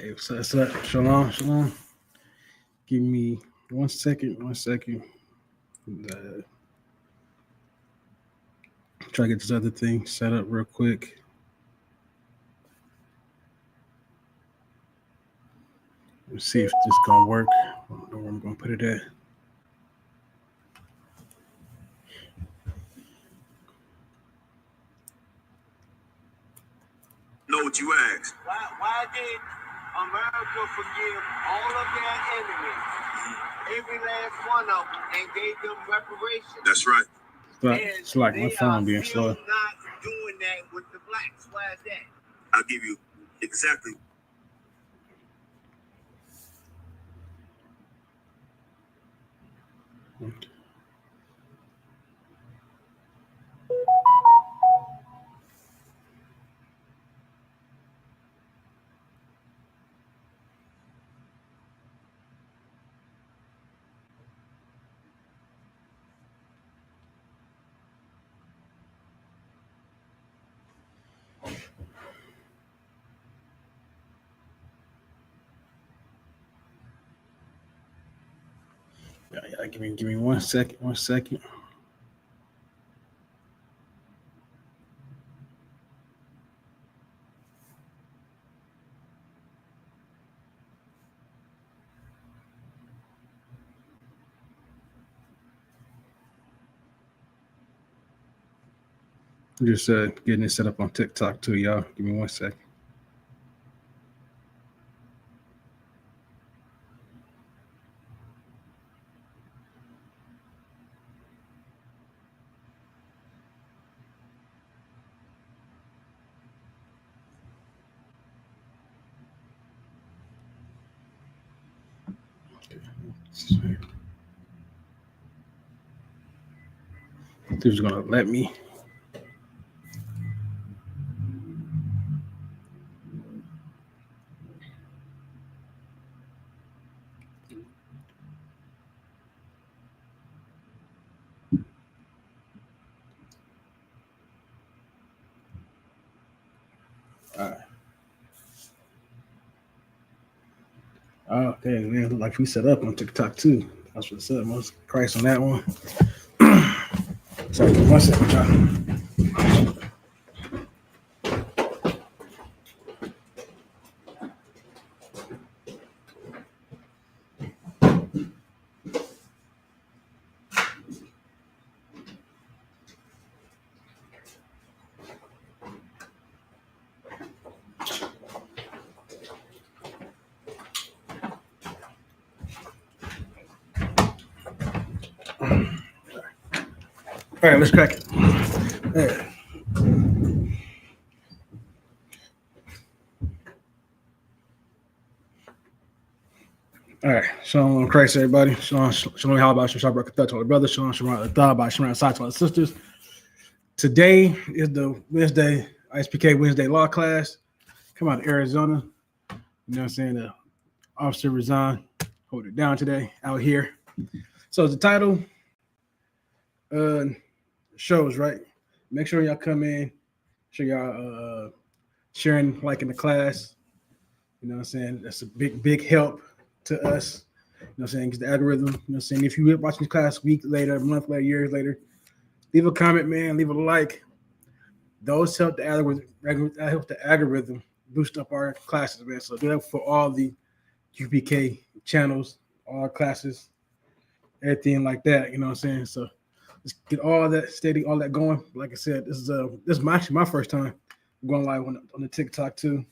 Hey, so shalom, shalom. Give me 1 second, 1 second. Try to get this other thing set up real quick. Let's see if this is gonna work. I don't know where I'm gonna put it at. Know what you asked? Why did America forgive all of their enemies, every last one of them, and gave them reparations? That's right. It's like my phone being slow. Not doing that with the blacks. Why is that? I'll give you exactly. Yeah, give me 1 second, 1 second. I'm just getting it set up on TikTok too, y'all. Give me 1 second. See if it's gonna let me. All right. Oh, okay, man. Like we set up on TikTok too. That's what's up. Most Christ on that one. Sorry, 1 second, y'all. All right, let's crack it. Right. All right, shalom, Christ, everybody. Shalom, shalom, how about Shabbat Barakatah to our brothers? Shalom, shalom, Adah, by Shemar Asai to our sisters. Today is the Wednesday, ISUPK Wednesday law class. Come out of Arizona. You know what I'm saying? The officer resigned, hold it down today out here. So the title shows, right? Make sure y'all come in, sure y'all sharing, liking the class. You know what I'm saying? That's a big help to us. You know what I'm saying? Because the algorithm, you know what I'm saying? If you're watching class a week later, a month later, years later, leave a comment, man, leave a like. Those help the algorithm boost up our classes, man. So do that for all the UPK channels, all classes, everything like that. You know what I'm saying? So let's get all that steady, all that going. Like I said, this is actually my first time going live on the TikTok too.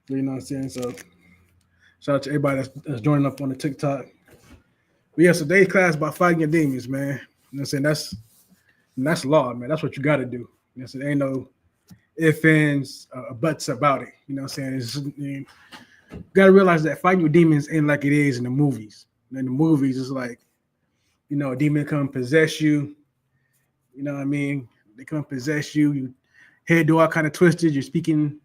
You know what I'm saying? So shout out to everybody that's joining up on the TikTok. But yeah, so today's class about fighting your demons, man. You know what I'm saying? That's law, man. That's what you got to do. You know what I'm saying? There ain't no ifs, ands, buts about it. You know what I'm saying? You got to realize that fighting your demons ain't like it is in the movies. In the movies, it's like, you know, a demon come possess you. You know what I mean? They come possess you. Your head do all kind of twisted. You're speaking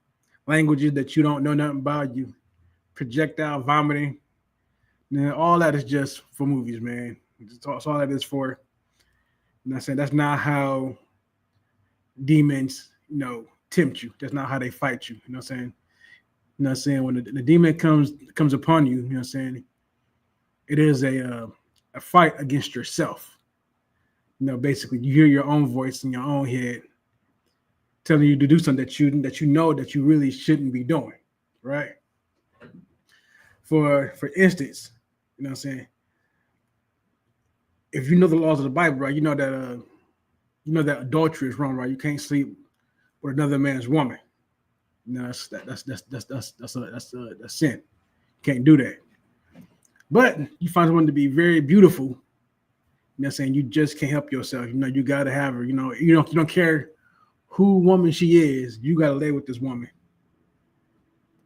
languages that you don't know nothing about. You projectile vomiting. And all that is just for movies, man. That's all that is for. You know what I'm saying? That's not how demons, tempt you. That's not how they fight you. You know what I'm saying? You know what I'm saying? When the demon comes upon you, you know what I'm saying? It is a fight against yourself. You know, basically, you hear your own voice in your own head telling you to do something that you know that you really shouldn't be doing, right? For instance, you know what I'm saying? If you know the laws of the Bible, right, you know that adultery is wrong, right? You can't sleep with another man's woman. You know, that's sin. You can't do that. But you find someone to be very beautiful. You know what I'm saying? You just can't help yourself. You know, you gotta have her. You don't care who woman she is, you gotta lay with this woman.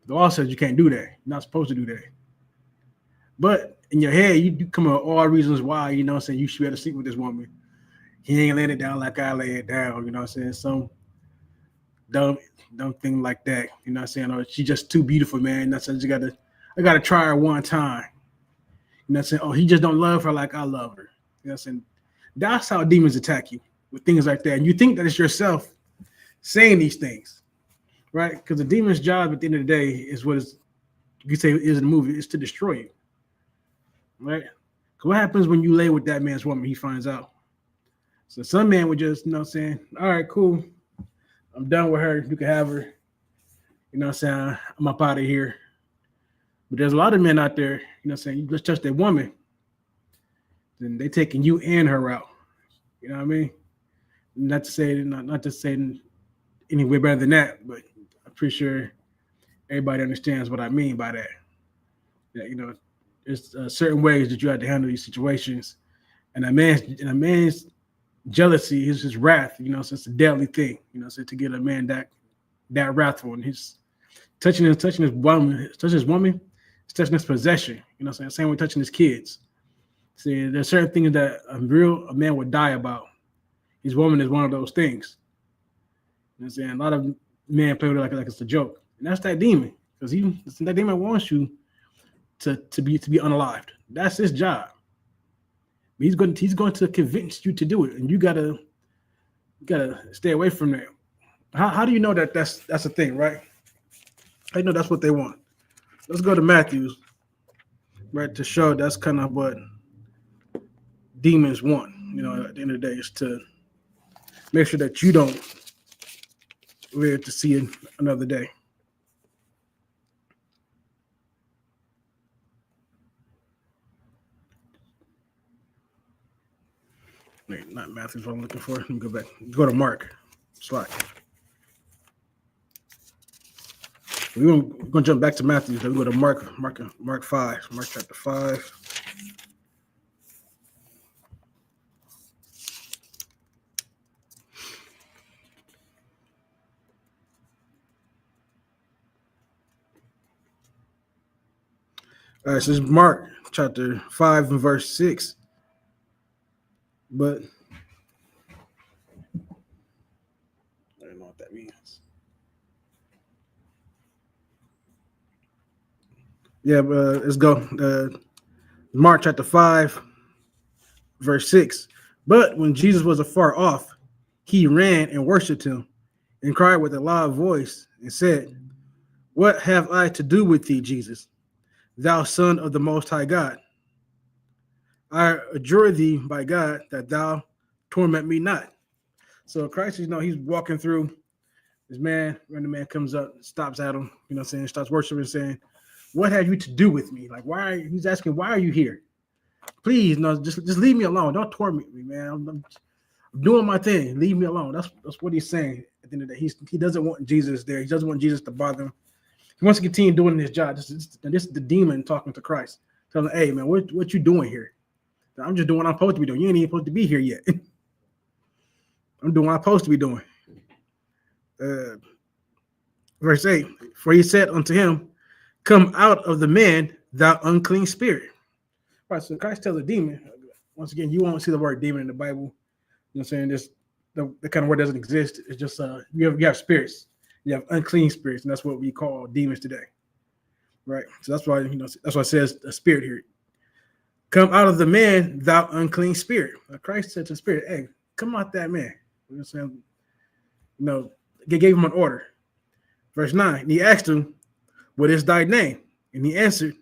The law says you can't do that. You're not supposed to do that. But in your head, you come up with all reasons why, you know what I'm saying, you should be able to sleep with this woman. He ain't laying it down like I lay it down, you know what I'm saying? Some dumb thing like that. You know what I'm saying? Or she's just too beautiful, man. That's I gotta try her one time. You know what I'm saying? Oh, he just don't love her like I love her. You know what I'm saying? That's how demons attack you, with things like that. And you think that it's yourself saying these things, right? Because the demon's job at the end of the day is what you say is in the movie, is to destroy you, right? Because what happens when you lay with that man's woman? He finds out. So some man would just, you know what I'm saying, all right, cool, I'm done with her. You can have her. You know what I'm saying? I'm up out of here. But there's a lot of men out there, you know what I'm saying, you just touch that woman, then they taking you and her out. You know what I mean? Not to say any way better than that, but I'm pretty sure everybody understands what I mean by that. That, you know, there's certain ways that you have to handle these situations, and a man's jealousy is his wrath. You know, so it's a deadly thing. You know, so to get a man that wrathful and his touching his woman, it's touching his possession. You know, what I'm saying, same way touching his kids. See, there's certain things that a man would die about. His woman is one of those things. You know what I'm saying? A lot of men play with it like it's a joke. And that's that demon. Because that demon wants you to be unalived. That's his job. He's going to convince you to do it. And you gotta stay away from that. How do you know that's a thing, right? I know that's what they want. Let's go to Matthews, right, to show that's kind of what demons want. You know, at the end of the day, is to make sure that you don't live to see another day. Wait, not Matthew's what I'm looking for. Let me go back. Go to Mark. Slide. We're gonna jump back to Matthew. Then we go to Mark 5. Mark chapter 5. All right, so this is Mark chapter 5 and verse 6. But I don't know what that means. Yeah, but let's go. Mark chapter 5, verse 6. But when Jesus was afar off, he ran and worshipped him and cried with a loud voice and said, "What have I to do with thee, Jesus, thou Son of the Most High God? I adjure thee by God that thou torment me not." So Christ, you know, he's walking through. This man, random man comes up, stops at him, you know what I'm saying, starts worshiping, saying, "What have you to do with me?" Like, he's asking, why are you here? Please, no, just leave me alone. Don't torment me, man. I'm doing my thing. Leave me alone. That's what he's saying. At the end of the day, he doesn't want Jesus there. He doesn't want Jesus to bother him. He wants to continue doing his job. This is the demon talking to Christ, telling him, "Hey, man, what you doing here? I'm just doing what I'm supposed to be doing. You ain't even supposed to be here yet. I'm doing what I'm supposed to be doing." Verse 8, for he said unto him, "Come out of the man, thou unclean spirit." All right, so Christ tells the demon, once again, you won't see the word demon in the Bible. You know what I'm saying? This the kind of word doesn't exist. It's just you have spirits. You have unclean spirits, and that's what we call demons today. Right? So that's why, that's why it says a spirit here. "Come out of the man, thou unclean spirit." Now Christ said to the spirit, "Hey, come out that man." You know what I'm saying? They gave him an order. Verse 9, and he asked him, what is thy name? And he answered,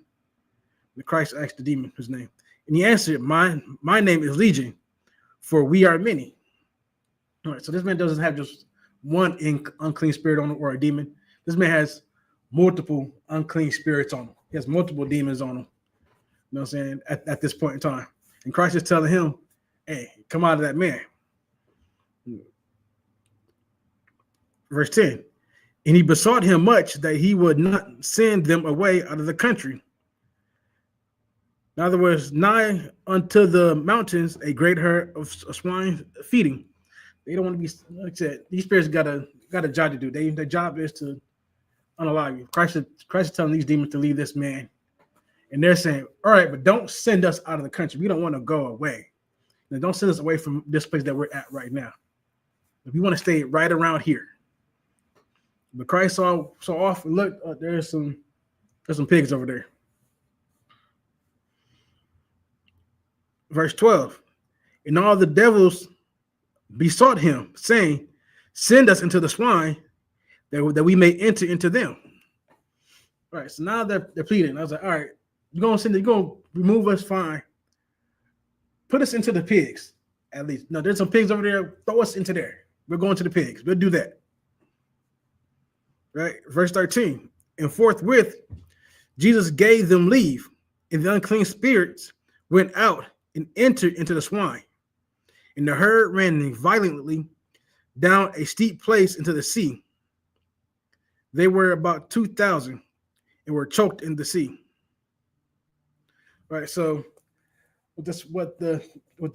Christ asked the demon his name. And he answered, my name is Legion, for we are many. All right, so this man doesn't have just one unclean spirit on him or a demon. This man has multiple unclean spirits on him. He has multiple demons on him. You know what I'm saying? At this point in time. And Christ is telling him, hey, come out of that man. Verse 10. And he besought him much that he would not send them away out of the country. In other words, nigh unto the mountains, a great herd of swine feeding. They don't want to be, like I said, these spirits got a job to do. Their job is to unalive you. Christ is telling these demons to leave this man. And they're saying, all right, but don't send us out of the country. We don't want to go away. Now, don't send us away from this place that we're at right now. We want to stay right around here. But Christ saw off and look, there's some pigs over there. Verse 12. And all the devils besought him, saying, send us into the swine that we may enter into them. All right, so now they're pleading. I was like, all right, you're going to remove us, fine. Put us into the pigs, at least. No, there's some pigs over there. Throw us into there. We're going to the pigs. We'll do that. Right, verse 13. And forthwith, Jesus gave them leave, and the unclean spirits went out and entered into the swine. And the herd ran violently down a steep place into the sea. They were about 2,000 and were choked in the sea. Right, so what the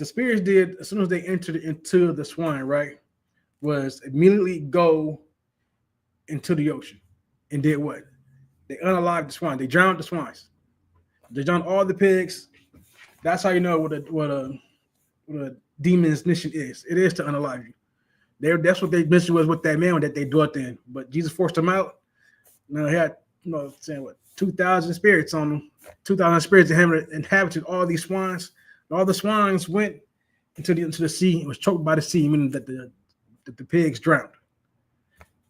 spirits did as soon as they entered into the swine, right, was immediately go into the ocean and did what? They unalived the swine. They drowned the swines. They drowned all the pigs. That's how you know what a demon's mission is. It is to unalive you. That's what their mission was with that man that they dwelt in. But Jesus forced them out. Now he had, saying what, 2,000 spirits on them. 2,000 spirits inhabited all these swines. All the swines went into the sea and was choked by the sea, meaning that the pigs drowned.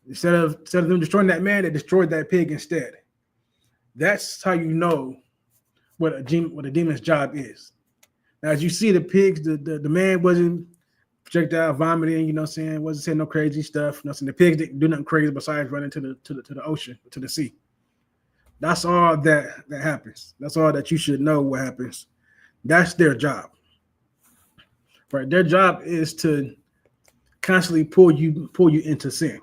Instead of them destroying that man, they destroyed that pig instead. That's how you know what a demon's job is. Now, as you see, the pigs, the man wasn't projectile vomiting, you know what I'm saying, wasn't saying no crazy stuff. You know what I'm saying? The pigs didn't do nothing crazy besides running to the ocean, to the sea. That's all that happens. That's all that you should know what happens. That's their job. Right? Their job is to constantly pull you into sin.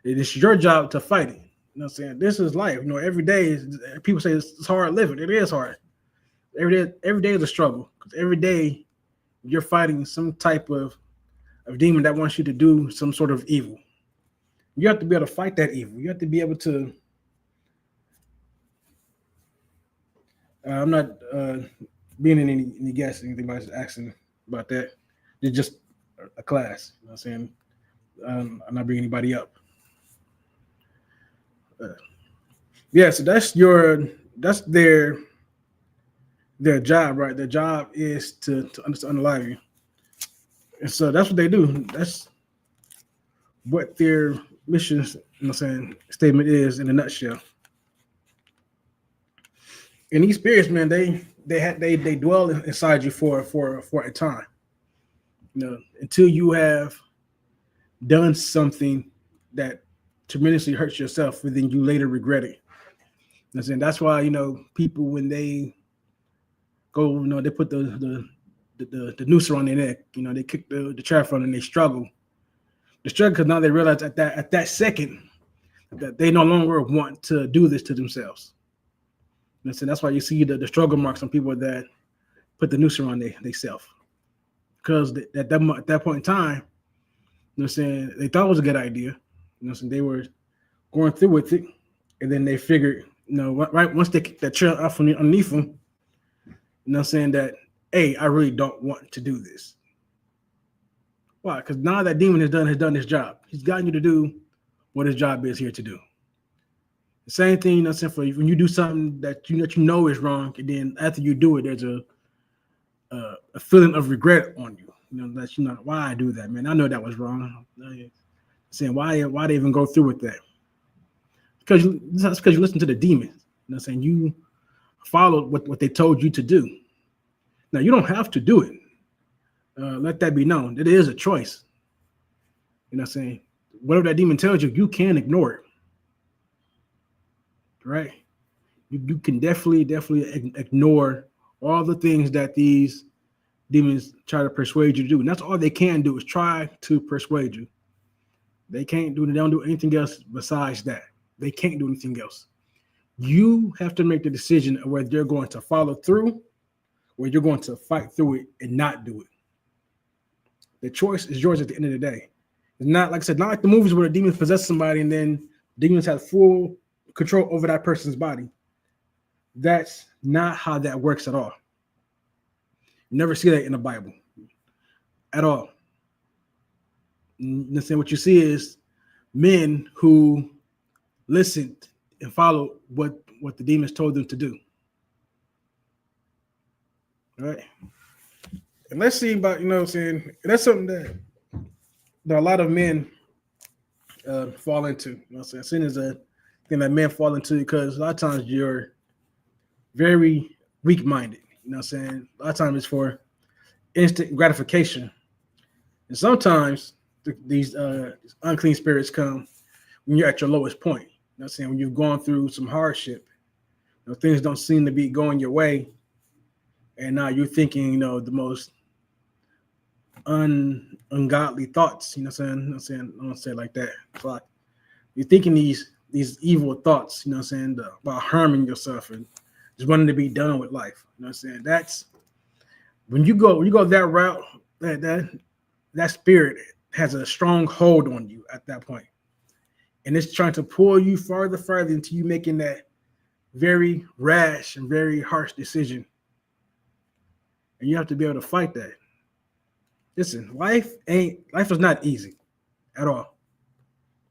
It is your job to fight it. You know what I'm saying? This is life. You know, every day people say it's hard living. It is hard. Every day is a struggle. Because every day you're fighting some type of demon that wants you to do some sort of evil. You have to be able to fight that evil. You have to be able to. I'm not being in any guess. Anybody's asking about that. It's just a class. You know what I'm saying? I'm not bringing anybody up. So that's their job, right? Their job is to unalive you, and so that's what they do. That's what their mission, you know what I'm saying, statement is in a nutshell. And these spirits, man, they dwell inside you for a time, you know, until you have done something that tremendously hurts yourself, and then you later regret it. And saying that's why, you know, people when they go, you know, they put the noose around their neck, you know, they kick the chaff on and they struggle. They struggle because now they realize at that second that they no longer want to do this to themselves. And so that's why you see the struggle marks on people that put the noose around themselves. Because at that point in time, you know what I'm saying, they thought it was a good idea. You know what I'm saying, they were going through with it, and then they figured, you know, right once they kicked that chair off underneath them, you know what I'm saying, that, hey, I really don't want to do this. Why? Because now that demon has done his job. He's gotten you to do what his job is here to do. The same thing, you know what I'm saying, for when you do something that you know is wrong, and then after you do it, there's a feeling of regret on you. You know, that you know, why I do that, man. I know that was wrong. Saying why they even go through with that. That's because you listen to the demons. You know what I'm saying? You followed what they told you to do. Now you don't have to do it. Let that be known. It is a choice. You know what I'm saying? Whatever that demon tells you, you can ignore it. Right? You can definitely ignore all the things that these demons try to persuade you to do. And that's all they can do is try to persuade you. They don't do anything else besides that. They can't do anything else. You have to make the decision of whether you're going to follow through or you're going to fight through it and not do it. The choice is yours at the end of the day. It's not, like I said, not like the movies where the demons possess somebody and then demons have full control over that person's body. That's not how that works at all. You never see that in the Bible at all. What you see is men who listened and followed what the demons told them to do. All right. And let's see about, you know what I'm saying? That's something that a lot of men fall into. You know what I'm saying? Sin is a thing that men fall into because a lot of times you're very weak-minded. You know what I'm saying? A lot of times it's for instant gratification. And sometimes these unclean spirits come when you're at your lowest point. You know what I'm saying? When you've gone through some hardship, you know, things don't seem to be going your way. And now you're thinking, you know, the most ungodly thoughts. You know what I'm saying? I don't say it like that. It's like you're thinking these evil thoughts, you know what I'm saying, about harming yourself and just wanting to be done with life. You know what I'm saying? That's when you go that route, that spirit has a strong hold on you at that point. And it's trying to pull you farther into you making that very rash and very harsh decision. And you have to be able to fight that. Listen, life is not easy at all.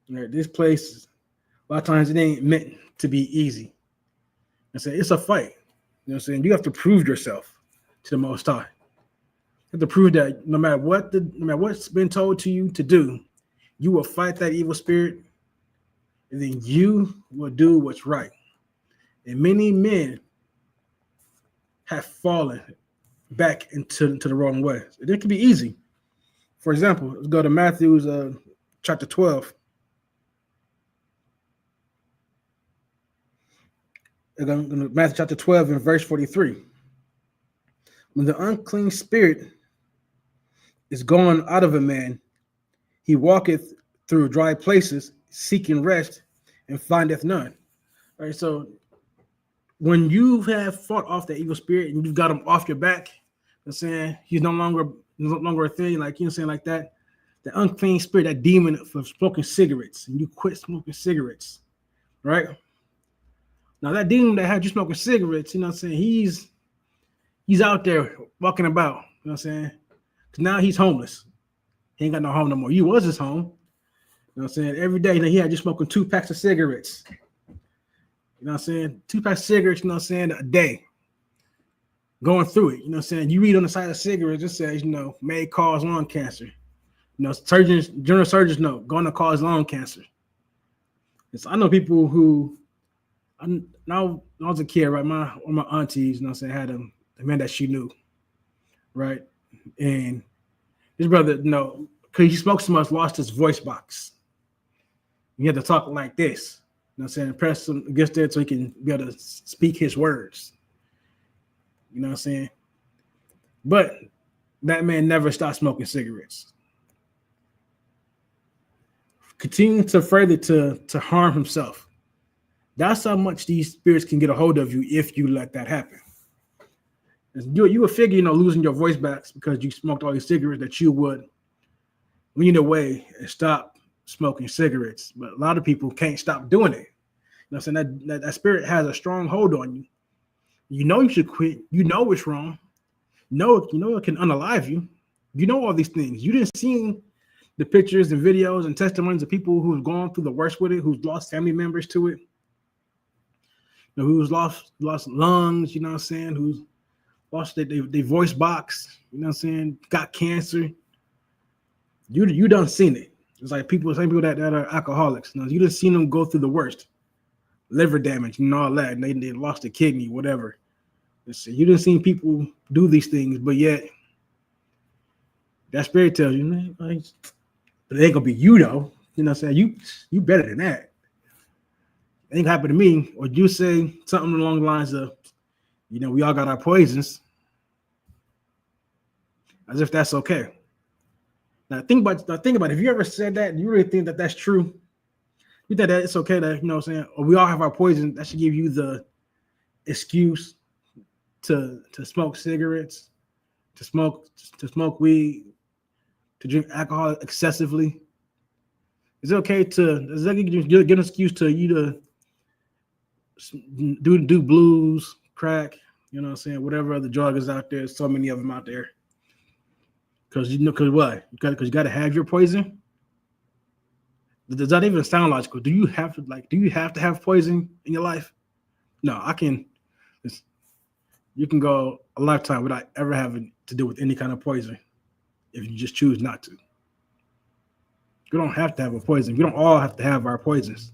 You know, this place, a lot of times it ain't meant to be easy. I say it's a fight. You know what I'm saying? You have to prove yourself to the Most High. You have to prove that no matter what's been told to you to do, you will fight that evil spirit, and then you will do what's right. And many men have fallen back into the wrong way. It can be easy. For example, let's go to Matthew's chapter 12. Matthew chapter 12 and verse 43. When the unclean spirit is gone out of a man, he walketh through dry places, seeking rest, and findeth none. All right, so when you have fought off the evil spirit and you've got him off your back, you know what I'm saying, he's no longer a thing, like, you know what I'm saying, like that. The unclean spirit, that demon for smoking cigarettes, and you quit smoking cigarettes, right? Now that demon that had you smoking cigarettes, you know what I'm saying, he's out there walking about, you know what I'm saying? Because now he's homeless. He ain't got no home no more. You was his home. You know what I'm saying? Every day, you know, he had you smoking 2 packs of cigarettes. You know what I'm saying? 2 packs of cigarettes, you know what I'm saying, a day. Going through it, you know what I'm saying? You read on the side of cigarettes, it says, you know, may cause lung cancer. You know, general surgeons know, going to cause lung cancer. So I know people who, now when I was a kid, right? One of my aunties, you know what I'm saying, had a man that she knew, right? And his brother, you know, because he smoked so much, lost his voice box. He had to talk like this, you know what I'm saying? Press him against it so he can be able to speak his words. You know what I'm saying? But that man never stopped smoking cigarettes. Continuing to further to harm himself. That's how much these spirits can get a hold of you if you let that happen. You would figure, you know, losing your voice back because you smoked all these cigarettes, that you would lean away and stop smoking cigarettes. But a lot of people can't stop doing it. You know what I'm saying? That spirit has a strong hold on you. You know you should quit. You know it's wrong. You know it can unalive you. You know all these things. You didn't see the pictures and videos and testimonies of people who have gone through the worst with it, who's lost family members to it, you know, who's lost lungs, you know what I'm saying, who's lost their voice box, you know what I'm saying, got cancer. You done seen it. It's like same people that are alcoholics. You know, you done seen them go through the worst. liver damage and all that, and they lost a kidney, whatever. Listen, you didn't see people do these things, but yet that spirit tells you, man, like, but it ain't gonna be you though. You know what I'm saying? You better than that. It ain't gonna happen to me. Or you say something along the lines of, we all got our poisons. As if that's okay. Now think about it. If you ever said that, you really think that that's true? You think that it's okay that, what I'm saying, or we all have our poison, that should give you the excuse to smoke cigarettes, to smoke weed, to drink alcohol excessively? Is it okay is that get an excuse to you to do blues, crack, you know what I'm saying, whatever other drug is out there, so many of them out there. Because what? Because you got to have your poison. Does that even sound logical? Do you have to have poison in your life? No, you can go a lifetime without ever having to deal with any kind of poison if you just choose not to. You don't have to have a poison. We don't all have to have our poisons.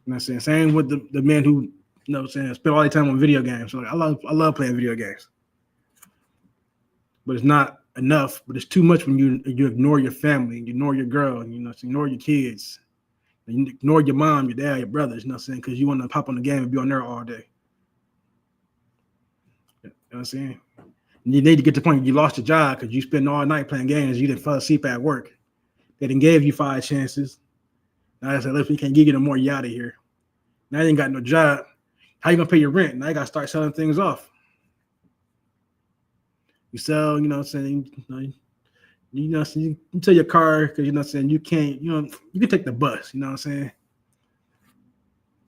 You know what I'm saying? Same with the men who, spend all their time on video games. So I love playing video games. But it's not enough, but it's too much when you ignore your family, you ignore your girl, and ignore your kids, and you ignore your mom, your dad, your brothers, you know what I'm saying, because you want to pop on the game and be on there all day. You know what I'm saying? And you need to get to the point where you lost your job because you spend all night playing games, you didn't fall asleep at work. They didn't give you 5 chances. Now they said, listen, we can't give you no more, you out of here. Now you ain't got no job. How you gonna pay your rent? Now you gotta start selling things off. You sell, you know what I'm saying, you sell your car because, you know what I'm saying, you can't, you can take the bus, you know what I'm saying,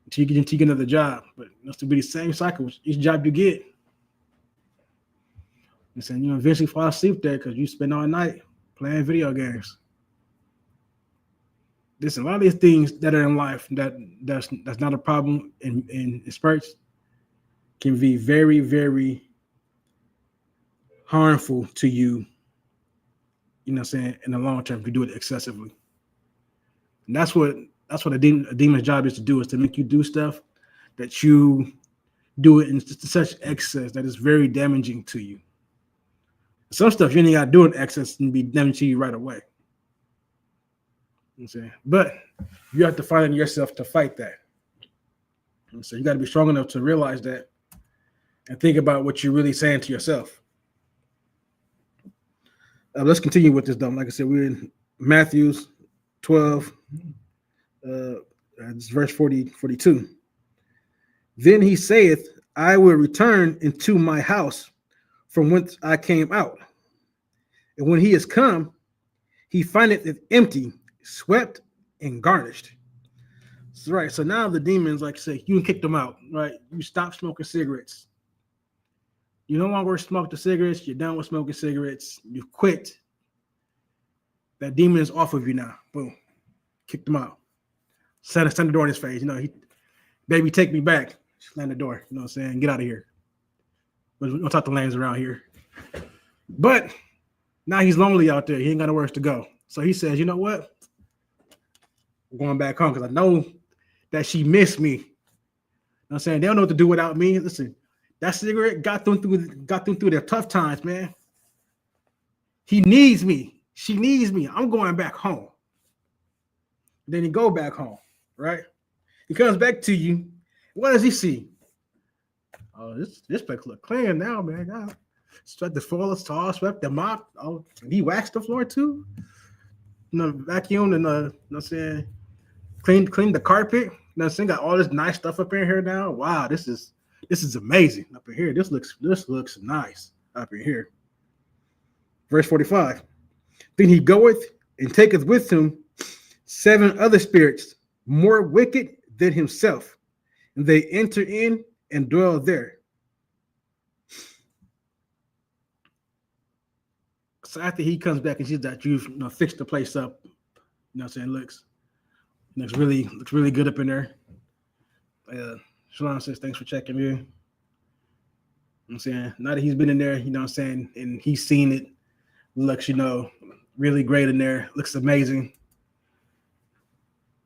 until you get another job. But it's to be the same cycle each job you get. I'm saying, you eventually fall asleep there because you spend all night playing video games. Listen, a lot of these things that are in life that's not a problem in spurts can be very, very harmful to you, you know what I'm saying, in the long term if you do it excessively. And that's what a demon's job is to do, is to make you do stuff that you do it in such excess that is very damaging to you. Some stuff you ain't got to do in excess and be damaging to you right away. You know what I'm saying? But you have to find in yourself to fight that. So you got to be strong enough to realize that and think about what you're really saying to yourself. Let's continue with this, though. Like I said, we're in Matthew 12, verse 42. Then he saith, I will return into my house from whence I came out. And when he is come, he findeth it empty, swept, and garnished. So, right. So now the demons, like I say, you can kick them out, right? You stop smoking cigarettes. You no longer smoke the cigarettes. You're done with smoking cigarettes. You quit. That demon is off of you now. Boom. Kick them out. Slam the door in his face. Baby, take me back. Slam the door. You know what I'm saying? Get out of here. But we don't talk the lanes around here. But now he's lonely out there. He ain't got nowhere to go. So he says, you know what? I'm going back home because I know that she missed me. You know what I'm saying? They don't know what to do without me. Listen, that cigarette got them through their tough times, man. He needs me. She needs me. I'm going back home. Then he go back home, right? He comes back to you. What does he see? Oh, this place look clean now, man. God. Swept the floor, swept the mop. Oh, and he waxed the floor too. Vacuumed and you know what I'm saying, cleaned the carpet. You know what I'm saying? Got all this nice stuff up in here now. Wow, this is amazing up in here. This looks nice up in here. Verse 45. Then he goeth and taketh with him 7 other spirits more wicked than himself, and they enter in and dwell there. So after he comes back and sees that you've fixed the place up, you know what I'm saying, looks really good up in there. Shalom says, thanks for checking in. You know what I'm saying? Now that he's been in there, you know what I'm saying, and he's seen it, looks, really great in there, looks amazing.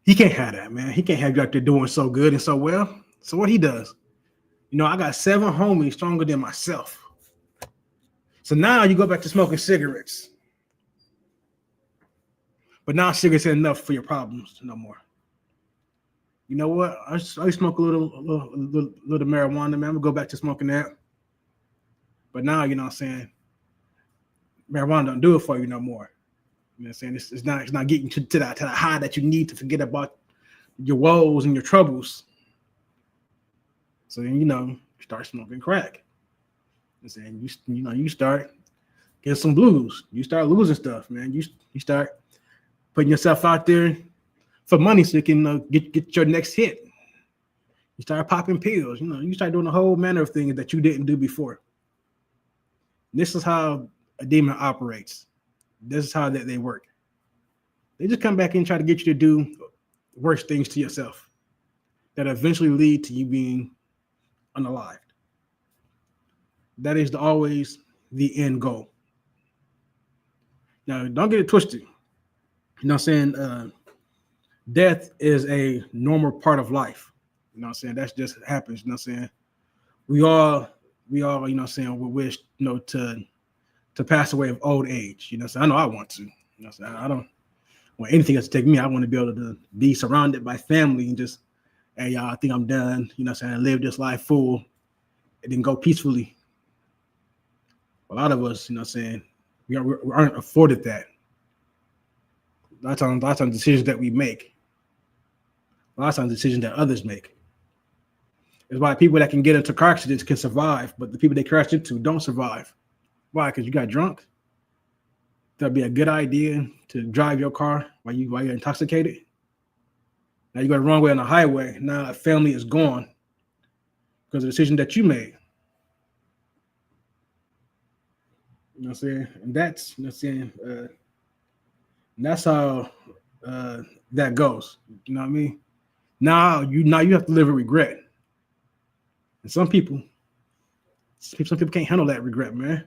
He can't have that, man. He can't have you out there doing so good and so well. So what he does, I got 7 homies stronger than myself. So now you go back to smoking cigarettes. But now cigarettes ain't enough for your problems no more. You know what? I smoke a little marijuana, man. I'm gonna go back to smoking that. But now, you know what I'm saying, marijuana don't do it for you no more. You know what I'm saying? It's not getting to that high that you need to forget about your woes and your troubles. So then, you start smoking crack. And saying you start getting some blues. You start losing stuff, man. You start putting yourself out there for money so you can get your next hit. You start popping pills. You start doing a whole manner of things that you didn't do before. This is how a demon operates. This is how they work. They just come back and try to get you to do worse things to yourself that eventually lead to you being unalived. That is always the end goal. Now, don't get it twisted. You know what I'm saying? Death is a normal part of life. You know what I'm saying? That just happens. You know what I'm saying? We all, you know what I'm saying, we wish, to pass away of old age. You know what I'm saying? I know I want to. You know what I'm saying? I don't want anything else to take me. I want to be able to be surrounded by family and just, hey, y'all, I think I'm done. You know what I'm saying? Live this life full and then go peacefully. A lot of us, you know what I'm saying, we aren't afforded that. A lot of times decisions that we make, a lot of times decisions that others make. It's why people that can get into car accidents can survive, but the people they crash into don't survive. Why? Because you got drunk. That'd be a good idea to drive your car while you're intoxicated. Now you go the wrong way on the highway. Now a family is gone because of the decision that you made. You know what I'm saying? And that's, you know what I'm saying, that's how that goes. You know what I mean? Now you have to live with regret. And some people can't handle that regret, man.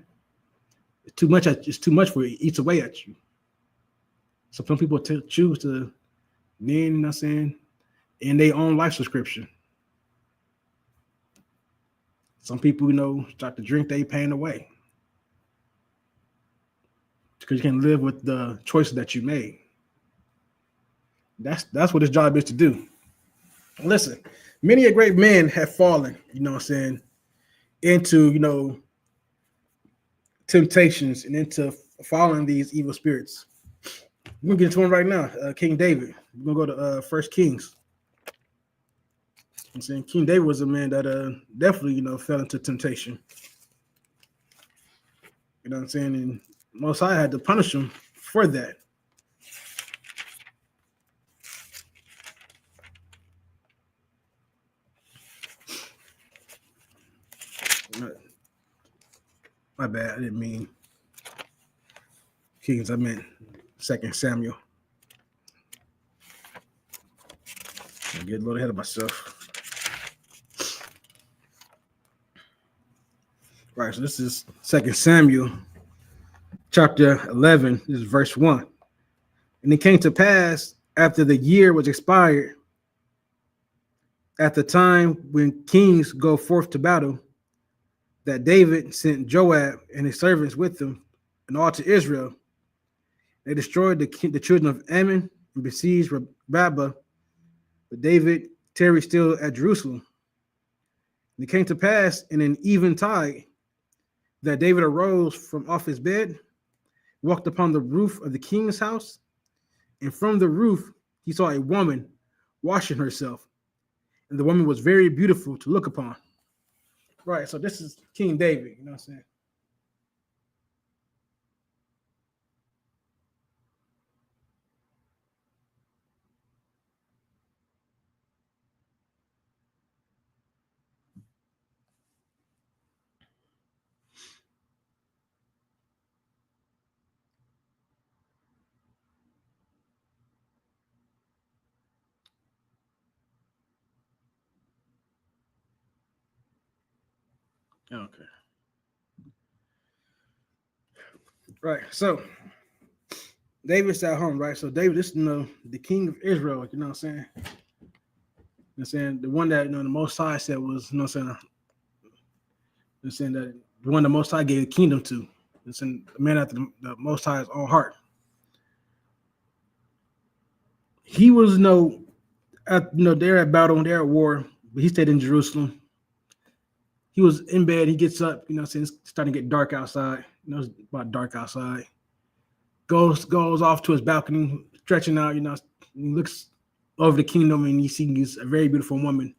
It's too much. It's too much for it. It eats away at you. So some people choose to, you know what I'm saying, in their own life subscription. Some people, start to drink their pain away because you can live with the choices that you made. That's what his job is to do. Listen, many a great men have fallen, you know what I'm saying, into, temptations and into following these evil spirits. We're going to get into one right now. King David. We're going to go to 1 Kings. I'm saying King David was a man that definitely, fell into temptation. You know what I'm saying? And Most High had to punish him for that. My bad. I didn't mean Kings. I meant 2 Samuel. I get a little ahead of myself. Right, so this is 2 Samuel, chapter 11. This is verse 1. And it came to pass after the year was expired, at the time when kings go forth to battle, that David sent Joab and his servants with him and all to Israel. They destroyed the children of Ammon and besieged Rabbah, but David tarried still at Jerusalem. And it came to pass in an eventide that David arose from off his bed, walked upon the roof of the king's house, and from the roof he saw a woman washing herself, and the woman was very beautiful to look upon. Right, so this is King David, you know what I'm saying? Okay. Right, so David's at home, right? So David, this the king of Israel, you know what I'm saying? You know what I'm saying? The one that the Most High said was, you know what I'm saying? You know saying that the one the Most High gave the kingdom to. It's in the man after the Most High's own heart. He was they're at battle, they're at war, but he stayed in Jerusalem. He was in bed, he gets up, you know, saying it's starting to get dark outside. It's about dark outside. Goes off to his balcony, stretching out, he looks over the kingdom and he sees a very beautiful woman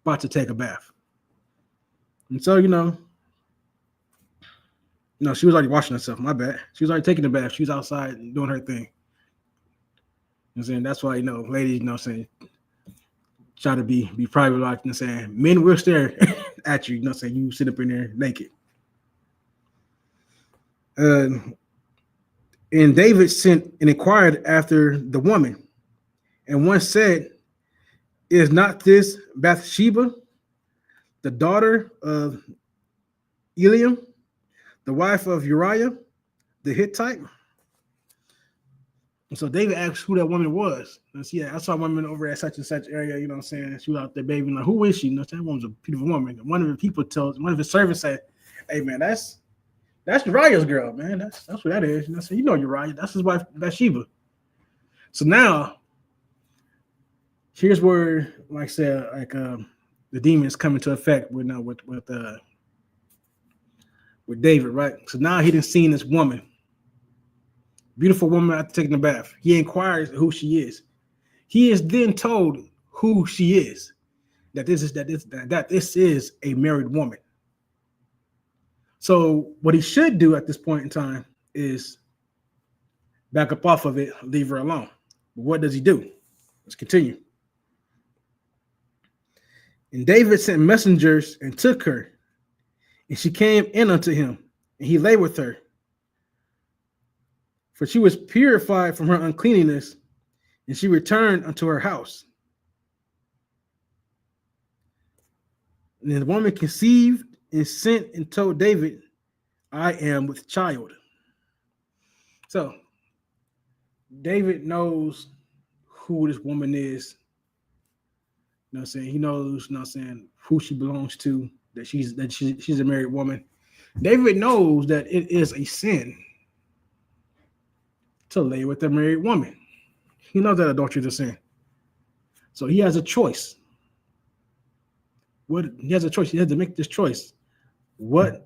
about to take a bath. And so, she was already washing herself. My bad. She was already taking a bath. She was outside doing her thing. You know what I'm saying? That's why, ladies, saying, try to be private, like, saying, men will stare at you, saying, you sit up in there naked. And David sent and inquired after the woman. And one said, is not this Bathsheba, the daughter of Eliam, the wife of Uriah, the Hittite? And so David asked who that woman was. And so, I saw a woman over at such and such area, you know what I'm saying? She was out there, baby. Like, who is she? That woman's a beautiful woman. One of the his servants said, hey, man, that's Uriah's girl, man. That's what that is. Uriah. That's his wife, Bathsheba. So now, here's where, like I said, the demons come into effect with David, right? So now he didn't see this woman, beautiful woman after taking a bath. He inquires who she is. He is then told who she is, that this is a married woman. So what he should do at this point in time is back up off of it, leave her alone. But what does he do? Let's continue. And David sent messengers and took her, and she came in unto him, and he lay with her. For she was purified from her uncleanness, and she returned unto her house. And the woman conceived and sent and told David, I am with child. So David knows who this woman is. You know what I'm saying? He knows, who she belongs to, that she's a married woman. David knows that it is a sin to lay with a married woman. He knows that adultery is a sin. So he has a choice. He has to make this choice. What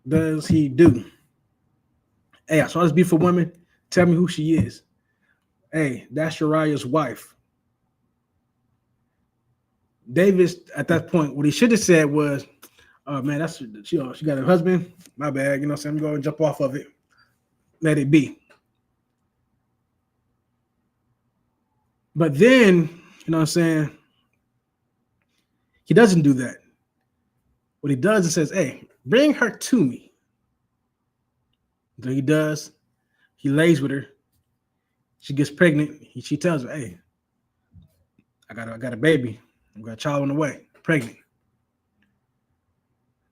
does he do? Hey, I saw this beautiful woman. Tell me who she is. Hey, that's Uriah's wife. David, at that point, what he should have said was, oh, man, she got a husband. My bad. I'm going to jump off of it. Let it be. But then, he doesn't do that. What he does is says, hey, bring her to me. So he does. He lays with her. She gets pregnant. She tells her, hey, I got a baby. I got a child on the way. Pregnant.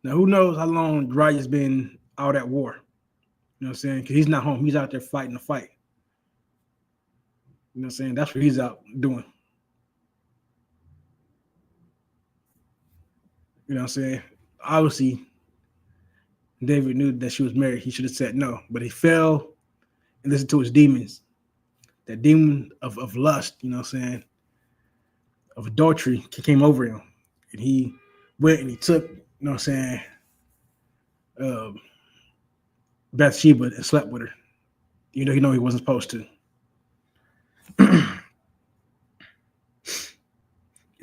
Now, who knows how long Uriah's been out at war? You know what I'm saying? Because he's not home. He's out there fighting the fight. You know what I'm saying? That's what he's out doing. You know what I'm saying? Obviously, David knew that she was married. He should have said no. But he fell and listened to his demons. That demon of lust, you know what I'm saying, of adultery came over him. And he went and he took, you know what I'm saying, Bathsheba and slept with her. He wasn't supposed to.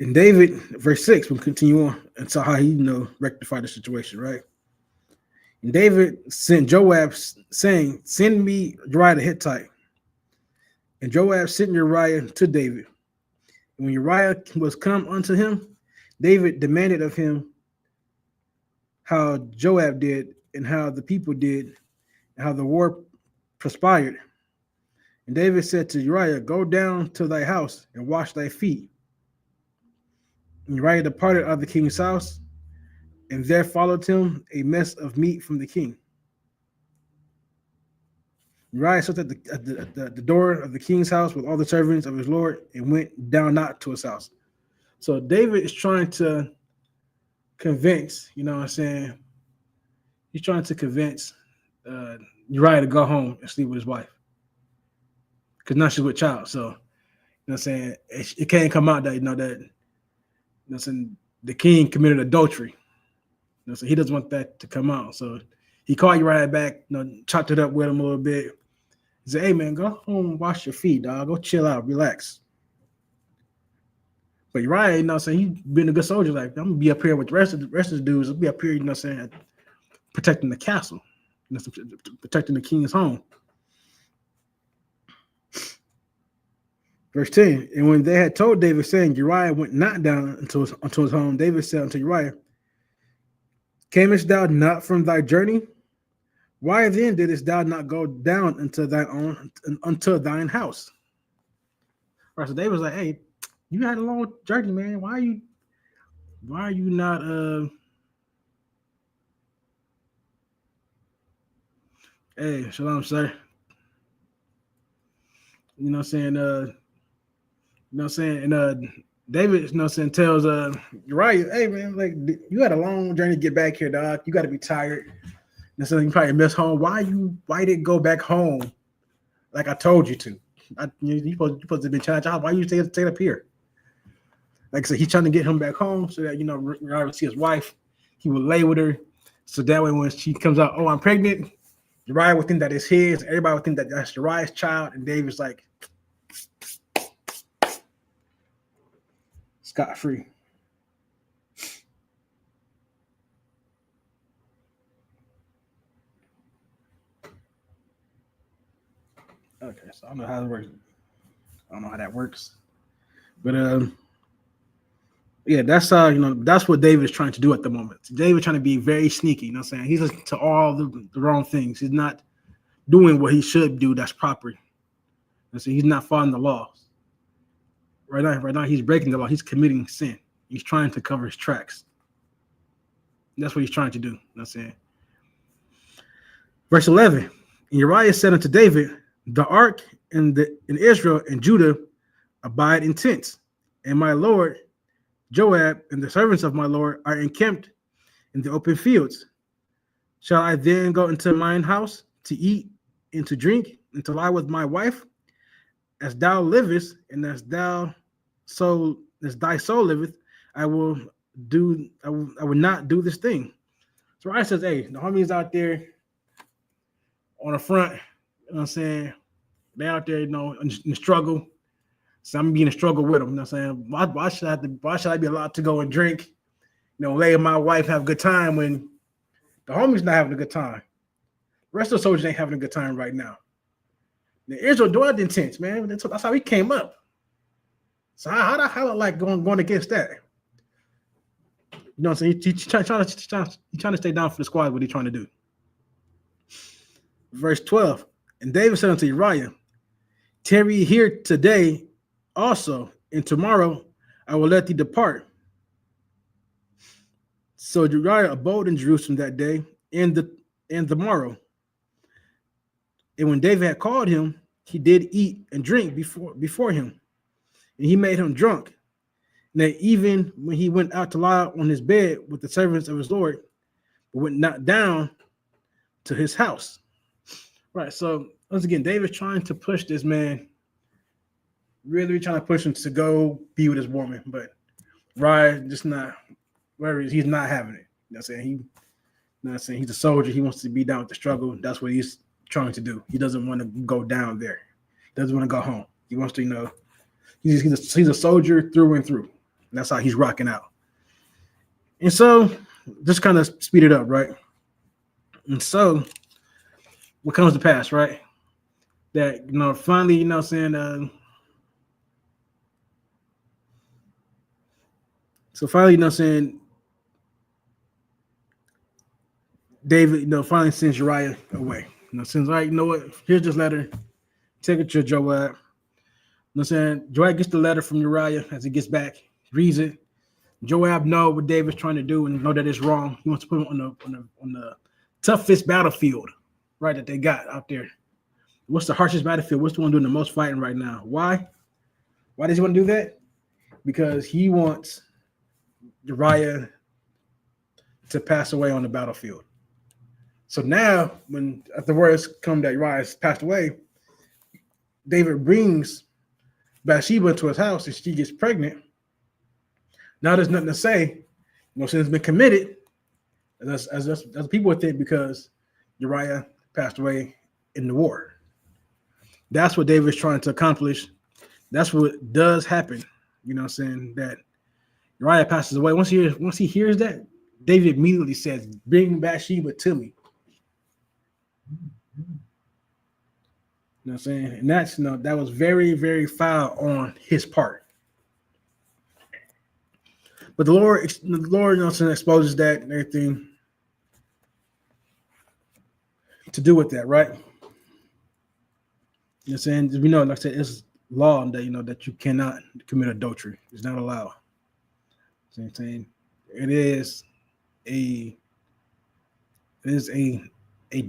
And David, verse 6, we'll continue on and saw how he, rectified the situation, right? And David sent Joab saying, send me Uriah the Hittite. And Joab sent Uriah to David. And when Uriah was come unto him, David demanded of him how Joab did and how the people did and how the war transpired. And David said to Uriah, go down to thy house and wash thy feet. And Uriah departed out of the king's house, and there followed him a mess of meat from the king. Uriah stood at the door of the king's house with all the servants of his lord and went down not to his house. So David is trying to convince, you know what I'm saying? He's trying to convince Uriah to go home and sleep with his wife. Because now she's with child. So, you know what I'm saying? It can't come out that, I'm saying, the king committed adultery. So he doesn't want that to come out. So he called Uriah back, chopped it up with him a little bit. He said, hey, man, go home, wash your feet, dog. Go chill out, relax. But Uriah, he's been a good soldier. Like, I'm going to be up here with the rest of the dudes. I'll be up here, protecting the castle, protecting the king's home. Verse 10, and when they had told David, saying, Uriah went not down unto his home, David said unto Uriah, camest thou not from thy journey? Why then didst thou not go down unto thine house? Right, so David was like, hey, you had a long journey, man. Why are you not hey, shalom, sir. You know what I'm saying? And David, tells Uriah, hey man, like you had a long journey to get back here, dog. You gotta be tired. And so you probably miss home. Why didn't go back home like I told you to? You supposed to be charged out. Why you stay up here? Like I said, he's trying to get him back home so that Uriah would see his wife. He would lay with her. So that way when she comes out, oh, I'm pregnant, Uriah would think that it's his. Everybody would think that that's Uriah's child. And David's like, scot-free. Okay, so I don't know how it works. I don't know how that works. But yeah, that's that's what David is trying to do at the moment. David's trying to be very sneaky, you know what I'm saying? He's listening to all the wrong things. He's not doing what he should do that's proper. And so he's not following the laws. Right now, he's breaking the law. He's committing sin. He's trying to cover his tracks. That's what he's trying to do. You know what I'm saying? Verse 11. And Uriah said unto David, the ark in Israel and Judah abide in tents, and my lord Joab and the servants of my lord are encamped in the open fields. Shall I then go into mine house to eat and to drink and to lie with my wife? As thou livest, and as thy soul liveth, I will not do this thing. So Uriah says, hey, the homies out there on the front, you know what I'm saying? They out there, in the struggle. So I'm being in a struggle with them. You know what I'm saying? Why should I be allowed to go and drink? Lay with my wife, have a good time when the homie's not having a good time. The rest of the soldiers ain't having a good time right now. The Israel dwelled in tents, man. That's how he came up. So how like going against that? You know what I'm saying? He's trying to stay down for the squad. What he's trying to do. Verse 12. And David said unto Uriah, tarry here today also, and tomorrow I will let thee depart. So Uriah abode in Jerusalem that day and the morrow. And when David had called him, he did eat and drink before him, and he made him drunk. And that even when he went out to lie on his bed with the servants of his Lord, but went not down to his house. Right. So once again, David's trying to push this man, really trying to push him to go be with his woman, but Ryan just not where he's not having it. You know what I'm saying? He's a soldier. He wants to be down with the struggle. That's what he's trying to do. He doesn't want to go down there. He doesn't want to go home. He wants to, he's a soldier through and through. And that's how he's rocking out. And so just kind of speed it up, right? And so what comes to pass, right? That, finally, so finally, David, finally sends Uriah away. Sends, all right, you know what? Here's this letter. Take it to Joab. Joab gets the letter from Uriah as he gets back, reads it. Joab know what David's trying to do and know that it's wrong. He wants to put him on the toughest battlefield, right, that they got out there. What's the harshest battlefield? What's the one doing the most fighting right now? Why? Why does he want to do that? Because he wants Uriah to pass away on the battlefield. So now, when the words come that Uriah has passed away, David brings Bathsheba to his house and she gets pregnant. Now there's nothing to say. Sin has been committed, as people would think, because Uriah passed away in the war. That's what David's trying to accomplish. That's what does happen. That Uriah passes away. Once he hears that, David immediately says, "Bring Bathsheba to me." And that's that was very, very foul on his part. But the Lord exposes that and everything to do with that, right? We know, like I said, it's law that that you cannot commit adultery. It's not allowed. It is a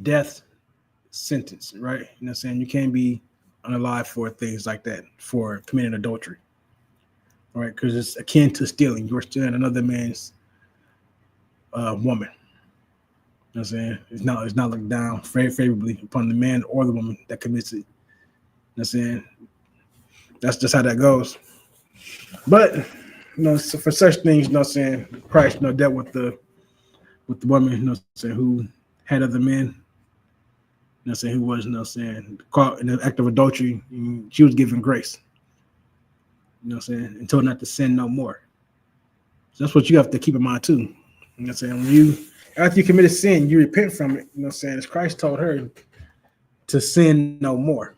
death sentence, right? You can't be unalive for things like that, for committing adultery. All right, because it's akin to stealing. You're stealing another man's woman. It's not looked down very favorably upon the man or the woman that commits it. That's just how that goes. But so for such things, Christ dealt with the woman, who had other men, who was caught in the act of adultery. She was given grace. And told not to sin no more. So that's what you have to keep in mind too. When after you commit a sin, you repent from it. As Christ told her to sin no more.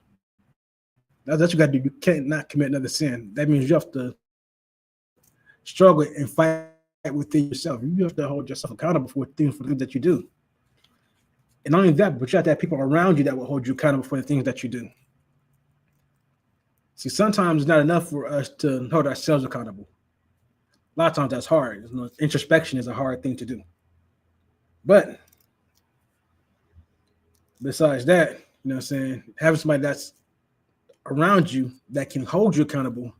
That's what you got to do. You can't not commit another sin. That means you have to struggle and fight within yourself. You have to hold yourself accountable for the things that you do. And not only that, but you have to have people around you that will hold you accountable for the things that you do. See, sometimes it's not enough for us to hold ourselves accountable. A lot of times that's hard. Introspection is a hard thing to do. But besides that, having somebody that's around you that can hold you accountable,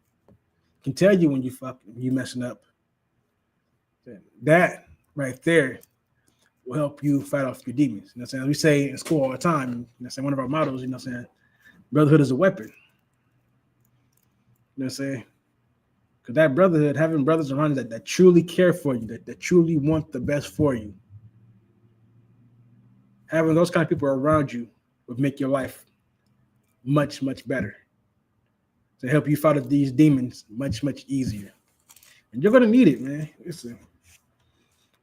can tell you when you messing up, that right there will help you fight off your demons. We say in school all the time, one of our mottos, brotherhood is a weapon. Because that brotherhood, having brothers around you that truly care for you, that truly want the best for you, having those kind of people around you would make your life much, much better, to help you fight off these demons much, much easier. And you're going to need it, man. Listen,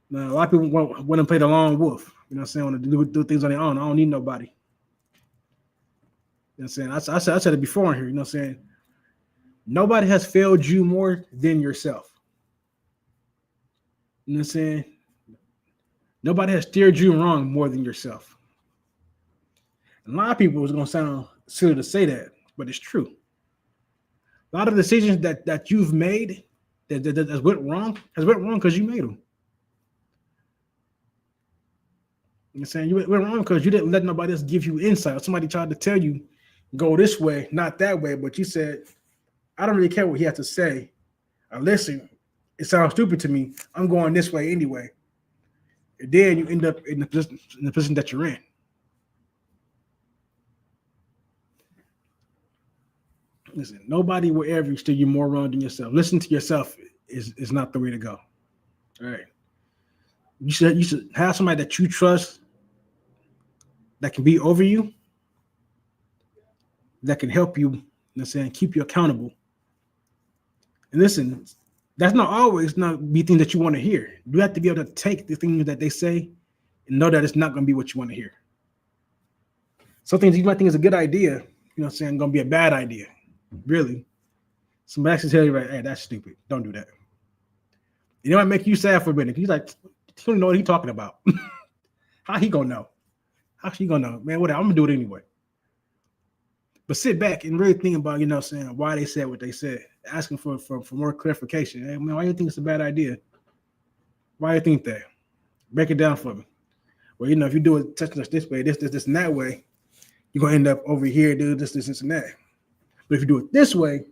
now, a lot of people want to play the lone wolf. Want to do things on their own. I don't need nobody. I said it before in here. Nobody has failed you more than yourself. Nobody has steered you wrong more than yourself. And a lot of people, it's going to sound silly to say that, but it's true. A lot of decisions that you've made that went wrong because you made them. You went wrong because you didn't let nobody else give you insight. Somebody tried to tell you, go this way, not that way, but you said, I don't really care what he has to say. Listen, it sounds stupid to me. I'm going this way anyway. And then you end up in the position that you're in. Listen, nobody will ever steer you more wrong than yourself. Listen to yourself is not the way to go. All right. You should have somebody that you trust that can be over you, that can help you, keep you accountable. And listen, that's not always not be things that you want to hear. You have to be able to take the things that they say and know that it's not going to be what you want to hear. Some things you might think is a good idea, going to be a bad idea. Really. Somebody actually tell you, right, hey, that's stupid. Don't do that. It might make you sad for a minute. He's like, he don't know what he's talking about. How he going to know? How she going to know? Man, whatever. I'm going to do it anyway. But sit back and really think about, why they said what they said. Asking for more clarification. Hey, man, why do you think it's a bad idea? Why do you think that? Break it down for me. Well, if you do it touching us this way, this, and that way, you're gonna end up over here, do this, and that. But if you do it this way,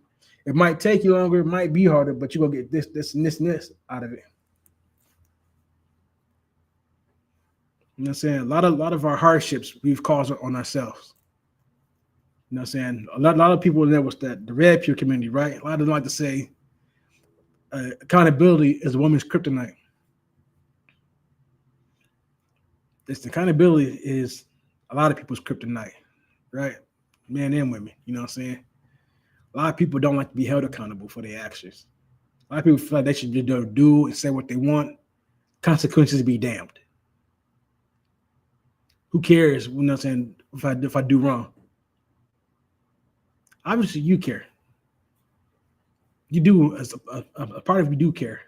it might take you longer, it might be harder, but you're gonna get this, and this out of it. You know what I'm saying? A lot of our hardships we've caused on ourselves. You know what I'm saying? A lot of people there was that the red pill community, right? A lot of them like to say accountability is a woman's kryptonite. This accountability is a lot of people's kryptonite, right? Men and women, you know what I'm saying? A lot of people don't like to be held accountable for their actions. A lot of people feel like they should just do and say what they want. Consequences be damned. Who cares? You know what I'm saying? If I do wrong, obviously you care. You do, as a part of you do care.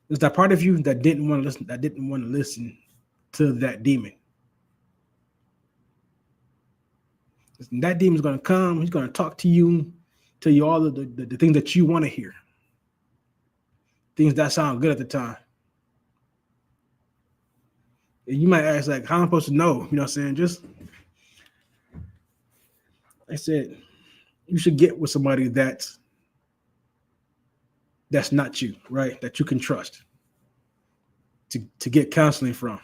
There's that part of you that didn't want to listen. That didn't want to listen to that demon. And that demon's going to come. He's going to talk to you, tell you all of the things that you want to hear, things that sound good at the time. And you might ask, like, how am I supposed to know? You know what I'm saying? Just, I said, you should get with somebody that's not you, right? That you can trust to get counseling from.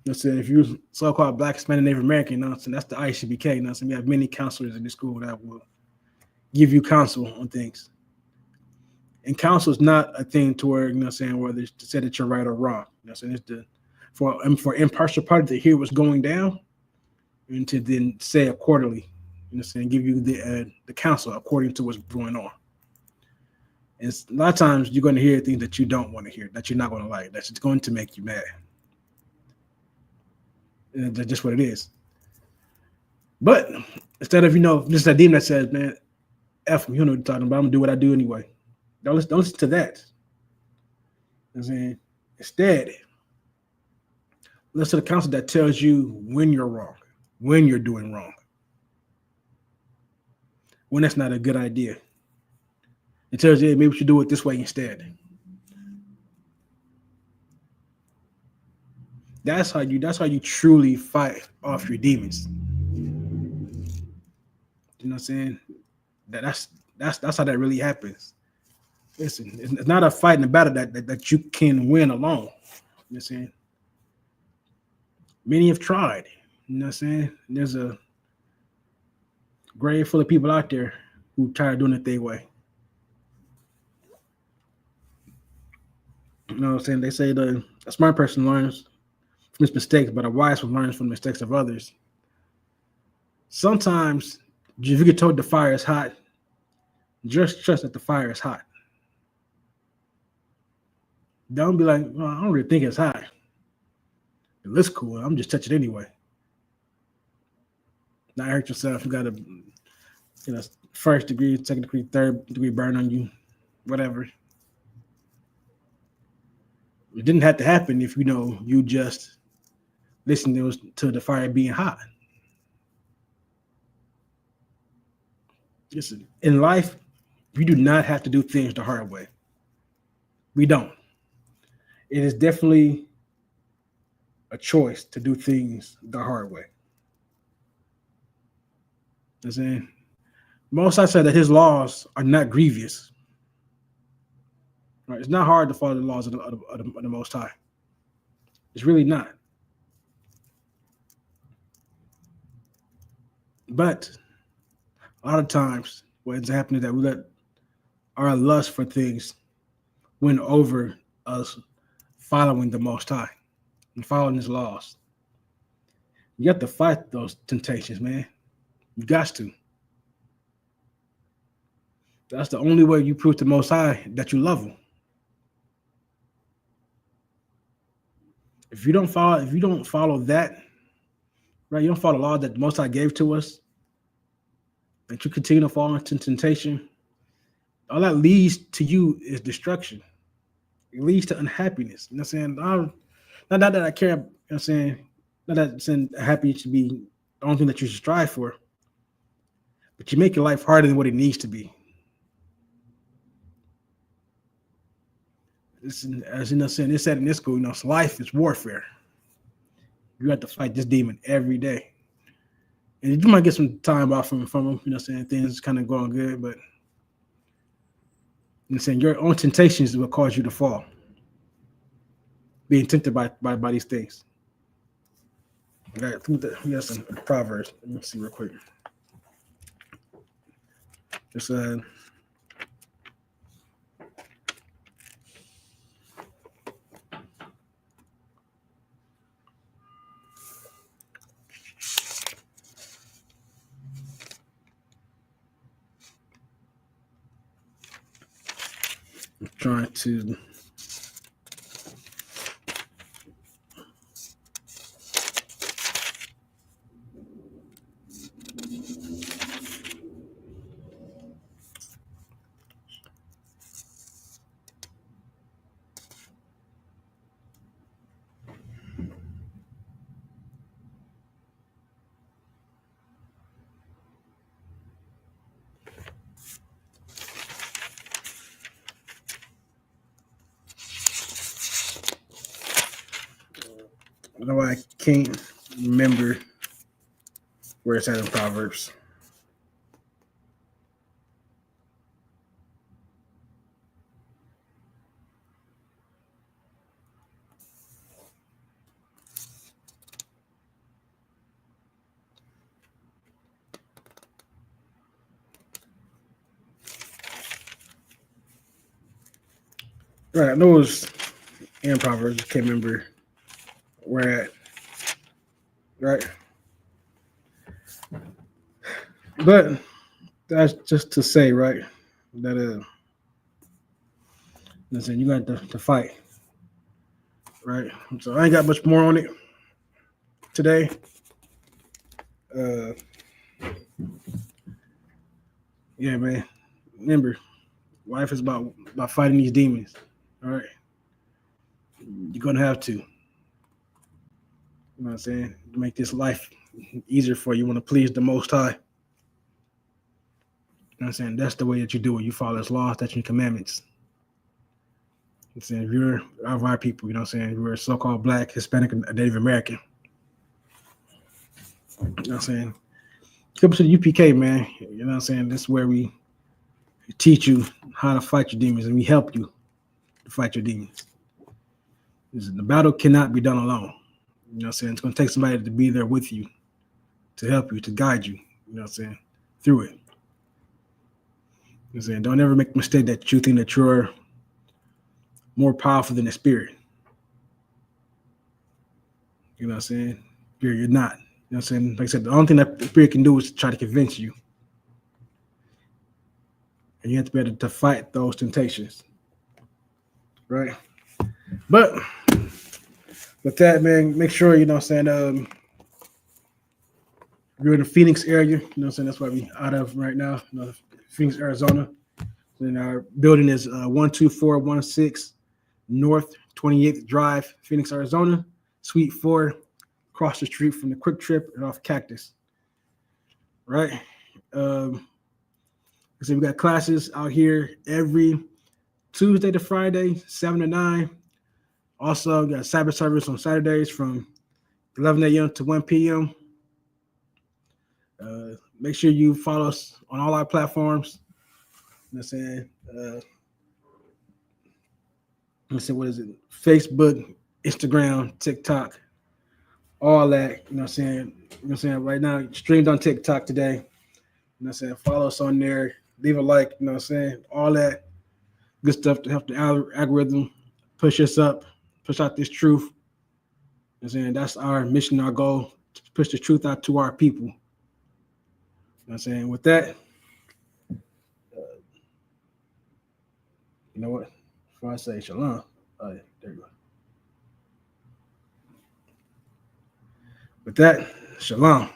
You know what I'm saying? If you're so-called Black, Hispanic, Native American, you know what I'm saying? That's the ISUPK. You know what I'm saying? We have many counselors in the school that will give you counsel on things. And counsel is not a thing to where, you know what I'm saying, whether it's to say that you're right or wrong. You know what I'm saying? It's for impartial party to hear what's going down and to then say accordingly. You know what I'm saying? Give you the counsel according to what's going on. And a lot of times you're going to hear things that you don't want to hear, that you're not going to like, that's just going to make you mad. And that's just what it is. But instead of, just that demon that says, man, F me, you know what you're talking about, I'm going to do what I do anyway. Don't listen to that. You know what I'm saying? Instead, listen to the counsel that tells you when you're wrong, when you're doing wrong, when that's not a good idea. It tells you, hey, maybe we should do it this way instead. That's how you truly fight off your demons. You know what I'm saying? That's how that really happens. Listen, it's not a fight and a battle that you can win alone. You know what I'm saying? Many have tried. You know what I'm saying? There's a grave full of people out there who tired doing it their way. You know what I'm saying? They say a smart person learns from his mistakes, but a wise one learns from the mistakes of others. Sometimes, if you get told the fire is hot, just trust that the fire is hot. Don't be like, well, I don't really think it's hot. It looks cool. I'm just touching it anyway. Not hurt yourself. You got a first degree, second degree, third degree burn on you, whatever. It didn't have to happen if you just listened to the fire being hot. Listen, in life, we do not have to do things the hard way. We don't. It is definitely a choice to do things the hard way. You know what I'm saying? Most I said that his laws are not grievous. Right? It's not hard to follow the laws of the Most High. It's really not. But a lot of times what ends up happening is that we let our lust for things win over us following the Most High and following his laws. You have to fight those temptations, man. You got to. That's the only way you prove to the Most High that you love him. If you don't follow that, right? You don't follow the law that the Most High gave to us, that you continue to fall into temptation, all that leads to you is destruction. It leads to unhappiness. You know what I'm saying? Not that I care, you know what I'm saying? Not that saying happy should be the only thing that you should strive for, but you make your life harder than what it needs to be. As you know, saying they said in this school, life is warfare. You have to fight this demon every day. And you might get some time off from them, you know what I'm saying? Things kind of going good, but you know what I'm saying your own temptations is what cause you to fall. Being tempted by these things. Okay, we got some Proverbs. Let me see real quick. Just trying to I know I can't remember where it's at in Proverbs. Right, I know it was in Proverbs. I can't remember where at. Right, but that's just to say, right, that listen, you got to fight, right? So I ain't got much more on it today. Yeah, man. Remember, life is about fighting these demons. All right, you're gonna have to. You know what I'm saying? To make this life easier for you, you want to please the Most High. You know what I'm saying? That's the way that you do it. You follow His laws, statutes, and commandments. You know what I'm saying? If you're of our people, you know what I'm saying? If you're a so-called Black, Hispanic, and Native American. You know what I'm saying? Come to the UPK, man. You know what I'm saying? This is where we teach you how to fight your demons, and we help you to fight your demons. The battle cannot be done alone. You know what I'm saying? It's going to take somebody to be there with you, to help you, to guide you, you know what I'm saying, through it. You know what I'm saying? Don't ever make the mistake that you think that you're more powerful than the spirit. You know what I'm saying? You're not. You know what I'm saying? Like I said, the only thing that the spirit can do is try to convince you. And you have to be able to fight those temptations. Right? But with that, man, make sure, you know what I'm saying, you're in the Phoenix area. You know what I'm saying? That's why we out of right now. You know, Phoenix, Arizona. And our building is 12416 North 28th Drive, Phoenix, Arizona. Suite 4, across the street from the Quick Trip and off Cactus. Right? So we got classes out here every Tuesday to Friday, 7 to 9. Also, we got cyber service on Saturdays from 11 a.m. to 1 p.m. Make sure you follow us on all our platforms. You know what I'm saying? Let's see, what is it? Facebook, Instagram, TikTok, all that. You know what I'm saying? You know what I'm saying? Right now, streamed on TikTok today. You know what I'm saying? Follow us on there. Leave a like. You know what I'm saying? All that good stuff to help the algorithm push us up, push out this truth. You know what I'm saying? That's our mission, our goal, to push the truth out to our people. You know what I'm saying? With that, you know what? Before I say shalom, there you go. With that, shalom.